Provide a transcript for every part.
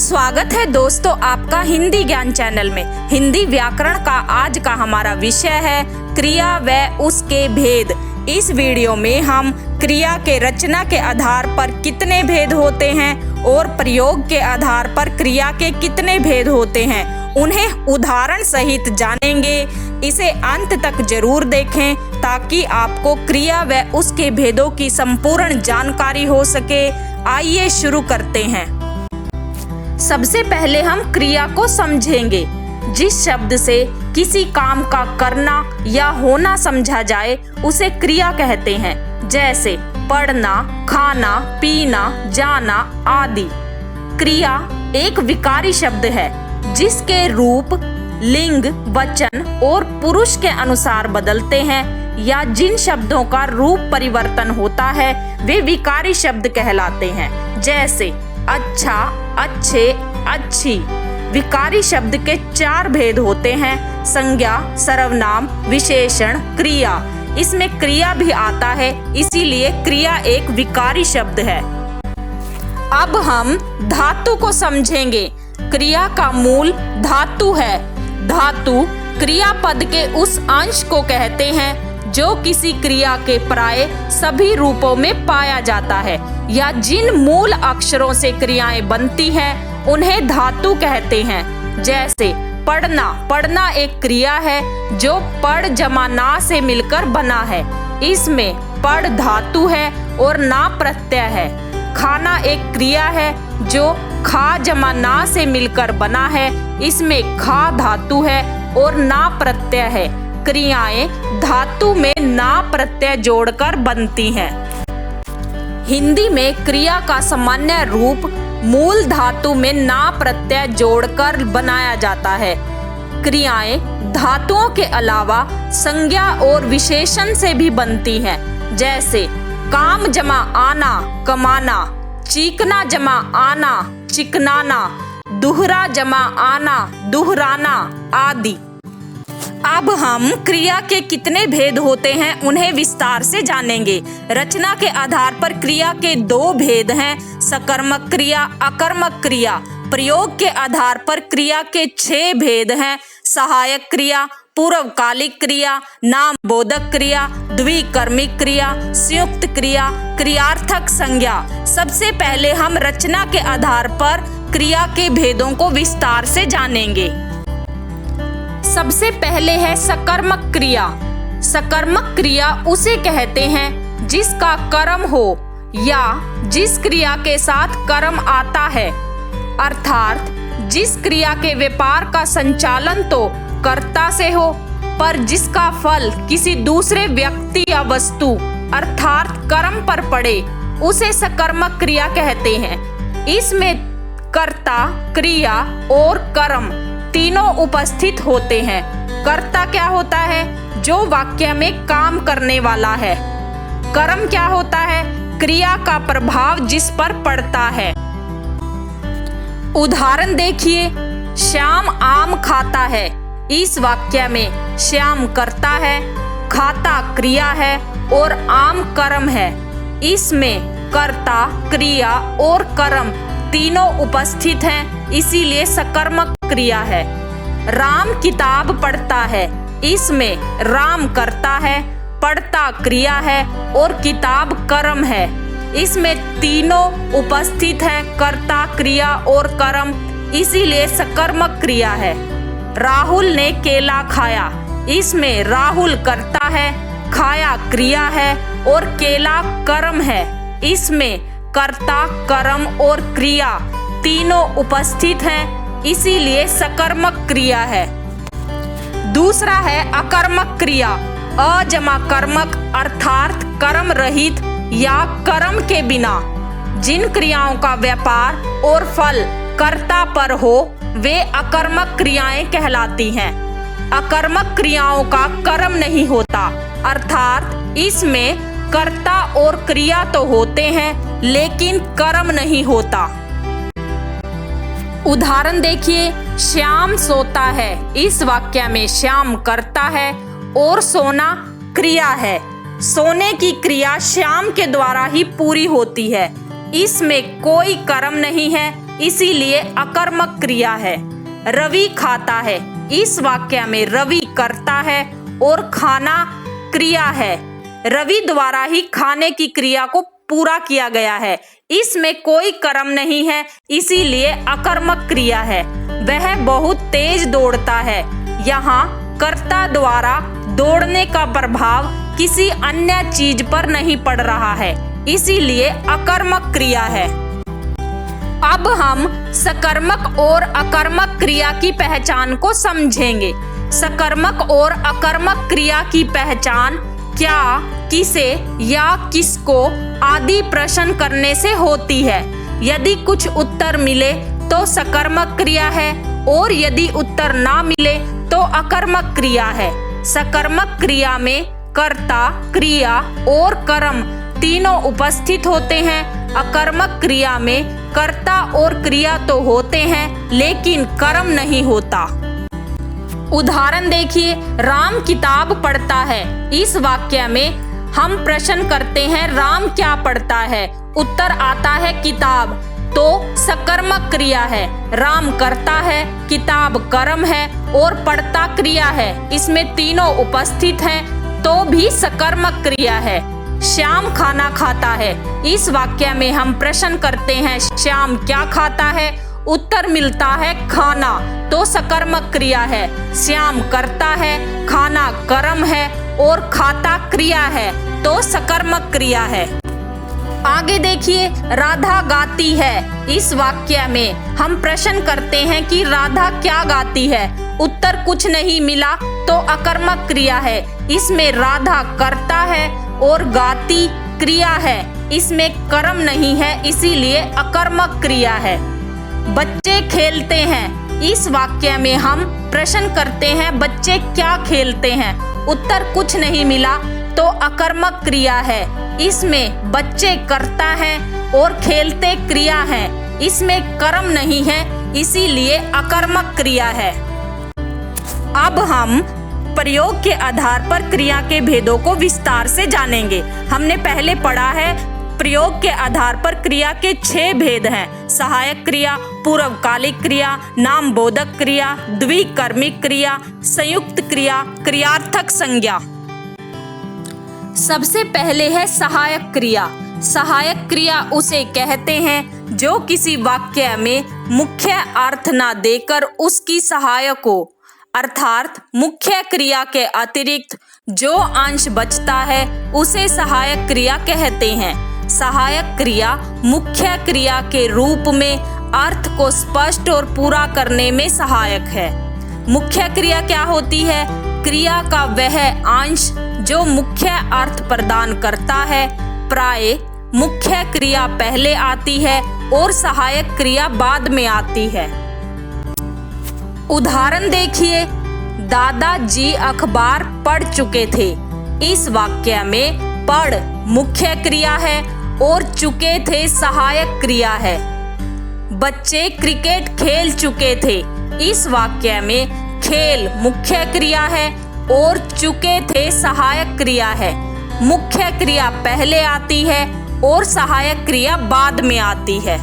स्वागत है दोस्तों आपका हिंदी ज्ञान चैनल में। हिंदी व्याकरण का आज का हमारा विषय है क्रिया व उसके भेद। इस वीडियो में हम क्रिया के रचना के आधार पर कितने भेद होते हैं और प्रयोग के आधार पर क्रिया के कितने भेद होते हैं उन्हें उदाहरण सहित जानेंगे। इसे अंत तक जरूर देखें ताकि आपको क्रिया व उसके भेदों की संपूर्ण जानकारी हो सके। आइए शुरू करते हैं। सबसे पहले हम क्रिया को समझेंगे। जिस शब्द से किसी काम का करना या होना समझा जाए उसे क्रिया कहते हैं, जैसे पढ़ना, खाना, पीना, जाना आदि। क्रिया एक विकारी शब्द है जिसके रूप, लिंग, वचन और पुरुष के अनुसार बदलते हैं या जिन शब्दों का रूप परिवर्तन होता है वे विकारी शब्द कहलाते हैं, जैसे अच्छा, अच्छे, अच्छी। विकारी शब्द के 4 भेद होते हैं: संज्ञा, सर्वनाम, विशेषण, क्रिया। इसमें क्रिया भी आता है, इसीलिए क्रिया एक विकारी शब्द है। अब हम धातु को समझेंगे। क्रिया का मूल धातु है। धातु क्रियापद के उस अंश को कहते हैं जो किसी क्रिया के प्राय सभी रूपों में पाया जाता है या जिन मूल अक्षरों से क्रियाएं बनती हैं उन्हें धातु कहते हैं। जैसे पढ़ना। पढ़ना एक क्रिया है जो पढ़ जमा ना से मिलकर बना है। इसमें पढ़ धातु है और ना प्रत्यय है। खाना एक क्रिया है जो खा जमा ना से मिलकर बना है। इसमें खा धातु है और ना प्रत्यय है। क्रियाएं धातु में ना प्रत्यय जोड़कर बनती हैं। हिंदी में क्रिया का सामान्य रूप मूल धातु में ना प्रत्यय जोड़कर बनाया जाता है। क्रियाएं धातुओं के अलावा संज्ञा और विशेषण से भी बनती हैं, जैसे काम जमा आना, कमाना, चीकना जमा आना, चिकनाना, दुहरा जमा आना, दुहराना आदि। अब हम क्रिया के कितने भेद होते हैं उन्हें विस्तार से जानेंगे। रचना के आधार पर क्रिया के 2 भेद हैं: सकर्मक क्रिया, अकर्मक क्रिया। प्रयोग के आधार पर क्रिया के 6 भेद हैं: सहायक क्रिया, पूर्वकालिक क्रिया, नाम बोधक क्रिया, द्विकर्मिक क्रिया, संयुक्त क्रिया, क्रियार्थक संज्ञा। सबसे पहले हम रचना के आधार पर क्रिया के भेदों को विस्तार से जानेंगे। सबसे पहले है सकर्मक क्रिया। सकर्मक क्रिया उसे कहते हैं जिसका कर्म हो या जिस क्रिया के साथ कर्म आता है, अर्थात जिस क्रिया के व्यापार का संचालन तो कर्ता से हो पर जिसका फल किसी दूसरे व्यक्ति या वस्तु अर्थात कर्म पर पड़े उसे सकर्मक क्रिया कहते हैं। इसमें कर्ता, क्रिया और कर्म तीनों उपस्थित होते हैं। कर्ता क्या होता है? जो वाक्य में काम करने वाला है। कर्म क्या होता है? क्रिया का प्रभाव जिस पर पड़ता है। उदाहरण देखिए, श्याम आम खाता है। इस वाक्य में श्याम कर्ता है, खाता क्रिया है और आम कर्म है। इसमें कर्ता, क्रिया और कर्म तीनों उपस्थित हैं, इसीलिए सकर्मक क्रिया है। राम किताब पढ़ता है। इसमें राम कर्ता है, पढ़ता क्रिया है और किताब कर्म है। इसमें तीनों उपस्थित हैं, कर्ता, क्रिया और कर्म, इसीलिए सकर्मक क्रिया है। राहुल ने केला खाया। इसमें राहुल कर्ता है, खाया क्रिया है और केला कर्म है। इसमें कर्ता, कर्म और क्रिया तीनों उपस्थित हैं, इसीलिए सकर्मक क्रिया है। दूसरा है अकर्मक क्रिया। अजमा कर्मक अर्थात कर्म रहित या कर्म के बिना जिन क्रियाओं का व्यापार और फल कर्ता पर हो वे अकर्मक क्रियाएं कहलाती हैं। अकर्मक क्रियाओं का कर्म नहीं होता, अर्थात इसमें कर्ता और क्रिया तो होते हैं लेकिन कर्म नहीं होता। उदाहरण देखिए, श्याम सोता है। इस वाक्य में श्याम कर्ता है और सोना क्रिया है। सोने की क्रिया श्याम के द्वारा ही पूरी होती है। इसमें कोई कर्म नहीं है, इसीलिए अकर्मक क्रिया है। रवि खाता है, इस वाक्य में रवि कर्ता है और खाना क्रिया है। रवि द्वारा ही खाने की क्रिया को पूरा किया गया है, इसमें कोई कर्म नहीं है, इसीलिए अकर्मक क्रिया है। वह बहुत तेज दौड़ता है, यहाँ कर्ता द्वारा दौड़ने का प्रभाव किसी अन्य चीज पर नहीं पड़ रहा है, इसीलिए अकर्मक क्रिया है। अब हम सकर्मक और अकर्मक क्रिया की पहचान को समझेंगे। सकर्मक और अकर्मक क्रिया की पहचान क्या, किसे या किसको आदि प्रश्न करने से होती है। यदि कुछ उत्तर मिले तो सकर्मक क्रिया है और यदि उत्तर ना मिले तो अकर्मक क्रिया है। सकर्मक क्रिया में कर्ता, क्रिया और कर्म तीनों उपस्थित होते हैं। अकर्मक क्रिया में कर्ता और क्रिया तो होते हैं लेकिन कर्म नहीं होता। उदाहरण देखिए, राम किताब पढ़ता है। इस वाक्य में हम प्रश्न करते हैं राम क्या पढ़ता है, उत्तर आता है किताब, तो सकर्मक क्रिया है। राम करता है, किताब कर्म है और पढ़ता क्रिया है, इसमें तीनों उपस्थित हैं तो भी सकर्मक क्रिया है। श्याम खाना खाता है। इस वाक्य में हम प्रश्न करते हैं श्याम क्या खाता है, उत्तर मिलता है खाना, तो सकर्मक क्रिया है। श्याम करता है, खाना कर्म है और खाता क्रिया है, तो सकर्मक क्रिया है। आगे देखिए, राधा गाती है। इस वाक्य में हम प्रश्न करते हैं कि राधा क्या गाती है, उत्तर कुछ नहीं मिला तो अकर्मक क्रिया है। इसमें राधा करता है और गाती क्रिया है, इसमें कर्म नहीं है, इसीलिए अकर्मक क्रिया है। बच्चे खेलते हैं। इस वाक्य में हम प्रश्न करते हैं बच्चे क्या खेलते हैं, उत्तर कुछ नहीं मिला तो अकर्मक क्रिया है। इसमें बच्चे करता है और खेलते क्रिया है, इसमें कर्म नहीं है, इसीलिए अकर्मक क्रिया है। अब हम प्रयोग के आधार पर क्रिया के भेदों को विस्तार से जानेंगे। हमने पहले पढ़ा है प्रयोग के आधार पर क्रिया के 6 भेद हैं। सहायक क्रिया, पूर्वकालिक क्रिया, नाम बोधक क्रिया, द्विकर्मिक क्रिया, संयुक्त क्रिया, क्रियार्थक संज्ञा। सबसे पहले है सहायक क्रिया। सहायक क्रिया उसे कहते हैं जो किसी वाक्य में मुख्य अर्थ न देकर उसकी सहायक हो, अर्थात मुख्य क्रिया के अतिरिक्त जो अंश बचता है उसे सहायक क्रिया कहते हैं। सहायक क्रिया मुख्य क्रिया के रूप में अर्थ को स्पष्ट और पूरा करने में सहायक है। मुख्य क्रिया क्या होती है? क्रिया का वह अंश जो मुख्य अर्थ प्रदान करता है। प्राय मुख्य क्रिया पहले आती है और सहायक क्रिया बाद में आती है। उदाहरण देखिए, दादाजी अखबार पढ़ चुके थे। इस वाक्य में पढ़ मुख्य क्रिया है और चुके थे सहायक क्रिया है। बच्चे क्रिकेट खेल चुके थे। इस वाक्य में खेल मुख्य क्रिया है और चुके थे सहायक क्रिया है। मुख्य क्रिया पहले आती है और सहायक क्रिया बाद में आती है।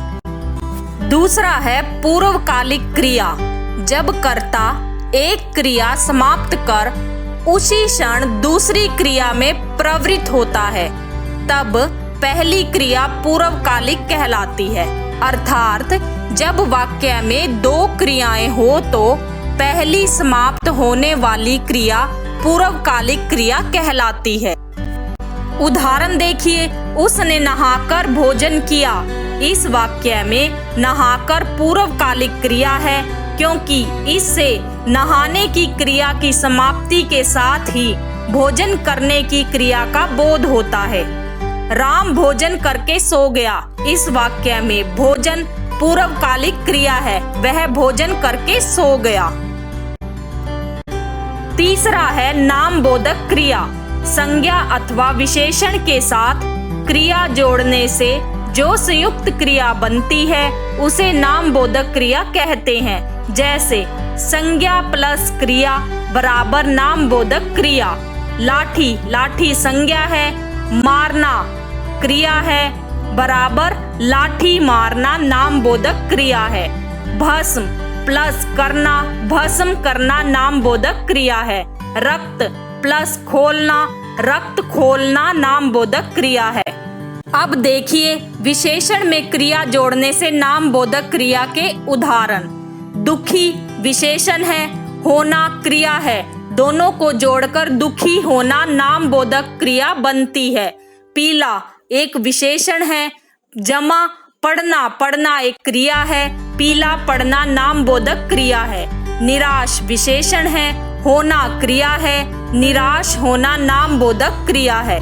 दूसरा है पूर्वकालिक क्रिया। जब कर्ता एक क्रिया समाप्त कर उसी क्षण दूसरी क्रिया में प्रवृत्त होता है, तब पहली क्रिया पूर्वकालिक कहलाती है। अर्थात जब वाक्य में 2 क्रियाएं हो तो पहली समाप्त होने वाली क्रिया पूर्वकालिक क्रिया कहलाती है। उदाहरण देखिए, उसने नहाकर भोजन किया। इस वाक्य में नहाकर पूर्वकालिक क्रिया है क्योंकि इससे नहाने की क्रिया की समाप्ति के साथ ही भोजन करने की क्रिया का बोध होता है। राम भोजन करके सो गया। इस वाक्य में भोजन पूर्वकालिक क्रिया है, वह भोजन करके सो गया। तीसरा है नाम बोधक क्रिया। संज्ञा अथवा विशेषण के साथ क्रिया जोड़ने से जो संयुक्त क्रिया बनती है उसे नाम बोधक क्रिया कहते हैं। जैसे संज्ञा प्लस क्रिया बराबर नाम बोधक क्रिया। लाठी, लाठी संज्ञा है, मारना क्रिया है, बराबर लाठी मारना नामबोधक क्रिया है। भस्म प्लस करना, भस्म करना नामबोधक क्रिया है। रक्त प्लस खोलना, रक्त खोलना नामबोधक क्रिया है। अब देखिए विशेषण में क्रिया जोड़ने से नामबोधक क्रिया के उदाहरण। दुखी विशेषण है, होना क्रिया है, दोनों को जोड़कर दुखी होना नामबोधक क्रिया बनती है। पीला एक विशेषण है, जमा पढ़ना, पढ़ना एक क्रिया है, पीला पढ़ना नामबोधक क्रिया है। निराश विशेषण है, होना क्रिया है, निराश होना नामबोधक क्रिया है।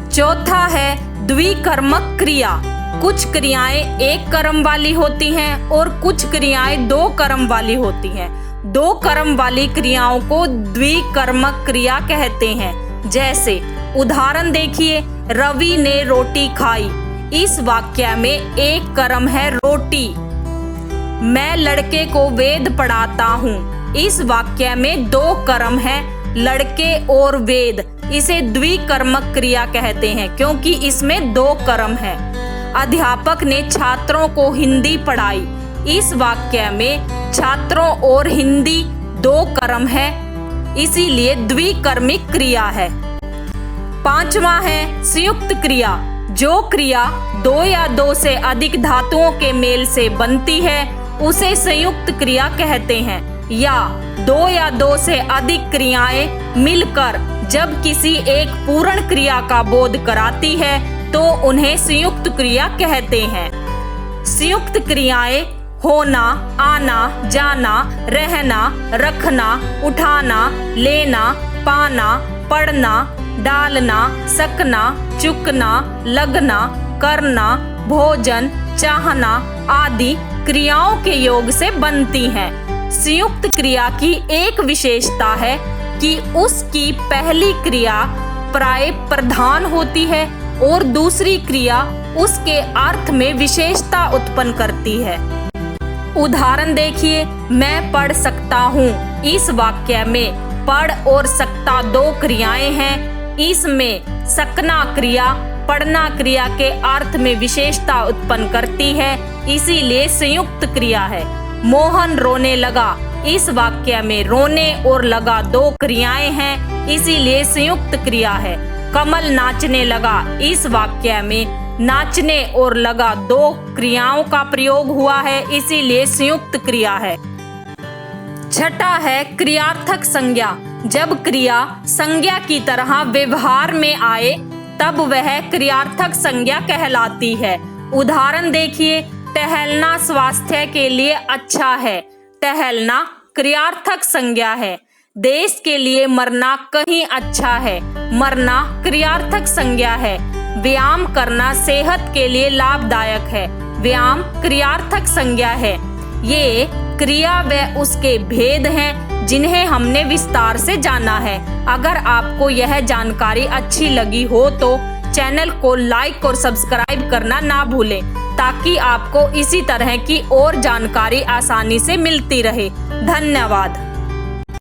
चौथा है द्विकर्मक क्रिया। कुछ क्रियाएं एक कर्म वाली होती हैं और कुछ क्रियाएं दो कर्म वाली होती हैं। दो कर्म वाली क्रियाओं को द्विकर्मक क्रिया कहते हैं। जैसे उदाहरण देखिए, रवि ने रोटी खाई। इस वाक्य में एक कर्म है रोटी। मैं लड़के को वेद पढ़ाता हूँ। इस वाक्य में दो कर्म है, लड़के और वेद। इसे द्विकर्मक क्रिया कहते हैं क्योंकि इसमें दो कर्म है। अध्यापक ने छात्रों को हिंदी पढ़ाई। इस वाक्य में छात्रों और हिंदी दो कर्म है, इसीलिए द्विकर्मिक क्रिया है। पांचवा है संयुक्त क्रिया। जो क्रिया दो या दो से अधिक धातुओं के मेल से बनती है उसे संयुक्त क्रिया कहते हैं। या दो या दो से अधिक क्रियाएं मिलकर जब किसी एक पूर्ण क्रिया का बोध कराती है तो उन्हें संयुक्त क्रिया कहते हैं। संयुक्त क्रियाएं होना, आना, जाना, रहना, रखना, उठाना, लेना, पाना, पढ़ना, डालना, सकना, चुकना, लगना, करना, भोजन, चाहना आदि क्रियाओं के योग से बनती हैं। संयुक्त क्रिया की एक विशेषता है कि उसकी पहली क्रिया प्राय प्रधान होती है और दूसरी क्रिया उसके अर्थ में विशेषता उत्पन्न करती है। उदाहरण देखिए, मैं पढ़ सकता हूँ। इस वाक्य में पढ़ और सकता दो क्रियाएं हैं। इसमें सकना क्रिया पढ़ना क्रिया के अर्थ में विशेषता उत्पन्न करती है, इसीलिए संयुक्त क्रिया है। मोहन रोने लगा। इस वाक्य में रोने और लगा दो क्रियाएं हैं, इसीलिए संयुक्त क्रिया है। कमल नाचने लगा। इस वाक्य में नाचने और लगा दो क्रियाओं का प्रयोग हुआ है, इसीलिए संयुक्त क्रिया है। छठा है क्रियार्थक संज्ञा। जब क्रिया संज्ञा की तरह व्यवहार में आए तब वह क्रियार्थक संज्ञा कहलाती है। उदाहरण देखिए, टहलना स्वास्थ्य के लिए अच्छा है। टहलना क्रियार्थक संज्ञा है। देश के लिए मरना कहीं अच्छा है। मरना क्रियार्थक संज्ञा है। व्यायाम करना सेहत के लिए लाभदायक है। व्यायाम क्रियार्थक संज्ञा है। ये क्रिया व उसके भेद हैं जिन्हें हमने विस्तार से जाना है। अगर आपको यह जानकारी अच्छी लगी हो तो चैनल को लाइक और सब्सक्राइब करना ना भूलें ताकि आपको इसी तरह की और जानकारी आसानी से मिलती रहे। धन्यवाद।